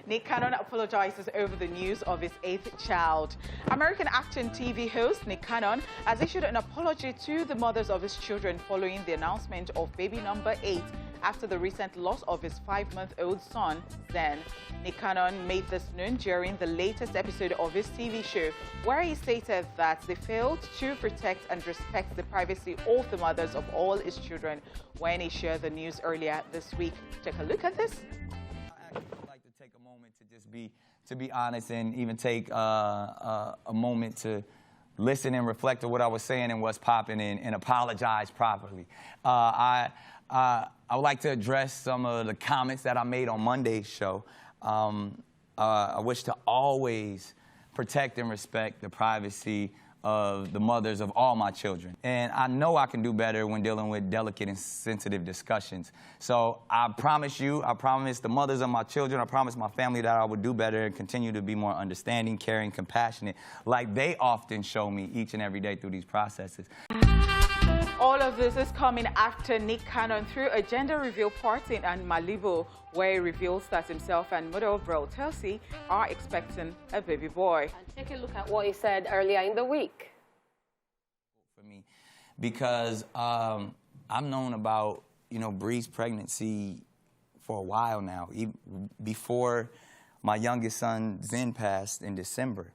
Nick Cannon apologizes over the news of his 8th child. American actor and TV host Nick Cannon has issued an apology to the mothers of his children following the announcement of baby number 8 after the recent loss of his 5-month-old son, Zen. Nick Cannon made this known during the latest episode of his TV show, where he stated that they failed to protect and respect the privacy of the mothers of all his children when he shared the news earlier this week. Take a look at this. I actually would like to take a moment to just be honest and even take a moment to listen and reflect on what I was saying and what's popping and apologize properly. I would like to address some of the comments that I made on Monday's show. I wish to always protect and respect the privacy of the mothers of all my children. And I know I can do better when dealing with delicate and sensitive discussions. So I promise you, I promise the mothers of my children, I promise my family that I would do better and continue to be more understanding, caring, compassionate, like they often show me each and every day through these processes. All of this is coming after Nick Cannon threw a gender reveal party in Malibu, where he reveals that himself and model Bro Chelsea are expecting a baby boy. And take a look at what he said earlier in the week. For me, because I've known about, Bree's pregnancy for a while now, even before my youngest son, Zen, passed in December.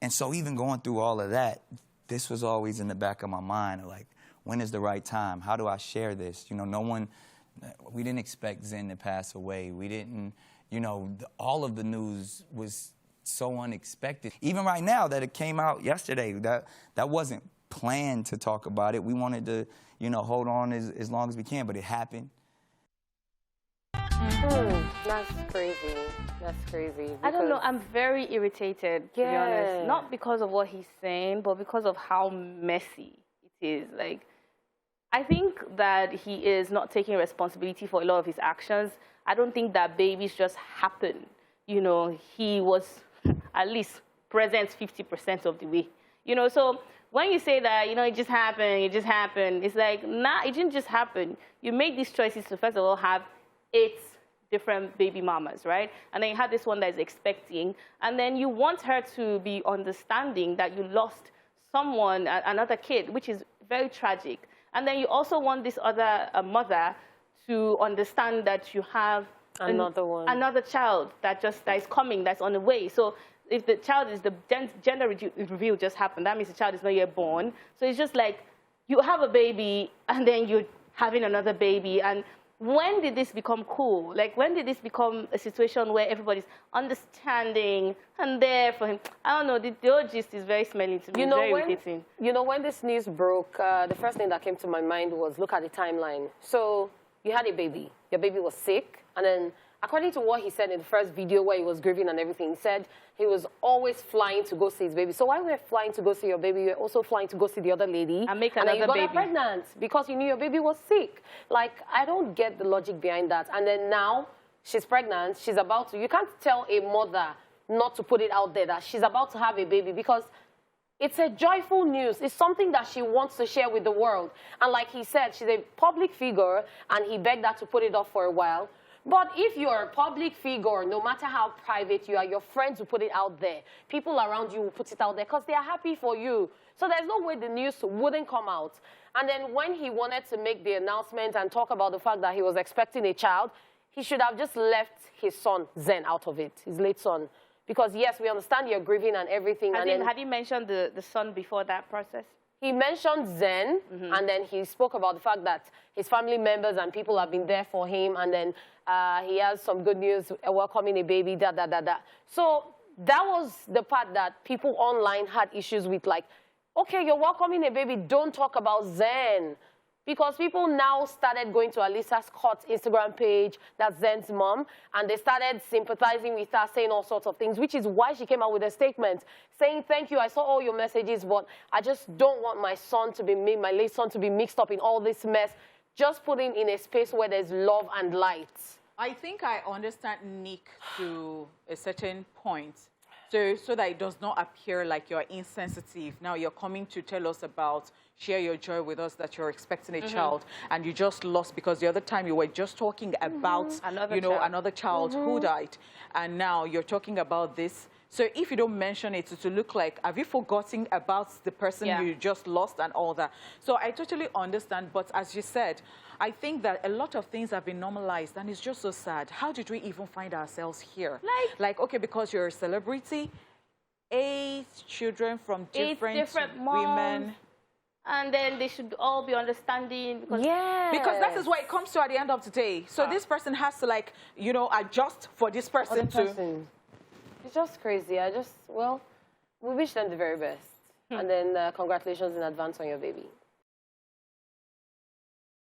And so even going through all of that, this was always in the back of my mind, like, when is the right time? How do I share this? We didn't expect Zen to pass away. We didn't, all of the news was so unexpected. Even right now that it came out yesterday, that wasn't planned to talk about it. We wanted to, hold on as long as we can, but it happened. That's crazy. That's crazy. I don't know. I'm very irritated, to be honest. Not because of what he's saying, but because of how messy it is. Like, I think that he is not taking responsibility for a lot of his actions. I don't think that babies just happen. He was at least present 50% of the way. So when you say that, it just happened, it's like, nah, it didn't just happen. You made these choices to, first of all, have 8 different baby mamas, right? And then you have this one that is expecting. And then you want her to be understanding that you lost someone, another kid, which is very tragic. And then you also want this other mother to understand that you have another child that is coming, that's on the way. So if the child is the gender reveal just happened, that means the child is not yet born. So it's just like you have a baby and then you're having another baby. And when did this become cool? Like, when did this become a situation where everybody's understanding and there for him? I don't know. The whole gist is very smelly to me. Very irritating. When this news broke, the first thing that came to my mind was look at the timeline. So you had a baby. Your baby was sick. And then, according to what he said in the first video where he was grieving and everything, he said he was always flying to go see his baby. So while we're flying to go see your baby, you're also flying to go see the other lady. And make another baby. And then you got her pregnant because you knew your baby was sick. Like, I don't get the logic behind that. And then now she's pregnant. She's about to. You can't tell a mother not to put it out there that she's about to have a baby because it's a joyful news. It's something that she wants to share with the world. And like he said, she's a public figure, and he begged her to put it off for a while. But if you're a public figure, no matter how private you are, your friends will put it out there. People around you will put it out there because they are happy for you. So there's no way the news wouldn't come out. And then when he wanted to make the announcement and talk about the fact that he was expecting a child, he should have just left his son, Zen, out of it, his late son. Because, yes, we understand you're grieving and everything. Had he mentioned the son before that process? He mentioned Zen, and then he spoke about the fact that his family members and people have been there for him, and then he has some good news, welcoming a baby, So that was the part that people online had issues with, like, okay, you're welcoming a baby, don't talk about Zen. Because people now started going to Alisa Scott's Instagram page, that's Zen's mom, and they started sympathizing with her, saying all sorts of things, which is why she came out with a statement saying, thank you, I saw all your messages, but I just don't want my late son to be mixed up in all this mess. Just put him in a space where there's love and light. I think I understand Nick to a certain point. So that it does not appear like you're insensitive. Now you're coming to tell us about, share your joy with us that you're expecting a child and you just lost because the other time you were just talking about, another child who died. And now you're talking about this. So if you don't mention it, to look like, have you forgotten about the person you just lost and all that? So I totally understand. But as you said, I think that a lot of things have been normalized and it's just so sad. How did we even find ourselves here? Like okay, because you're a celebrity, 8 children from different women. And then they should all be understanding. Because Because that is what it comes to at the end of the day. So this person has to like, adjust for this person too. It's just crazy. Well, we wish them the very best. And then congratulations in advance on your baby.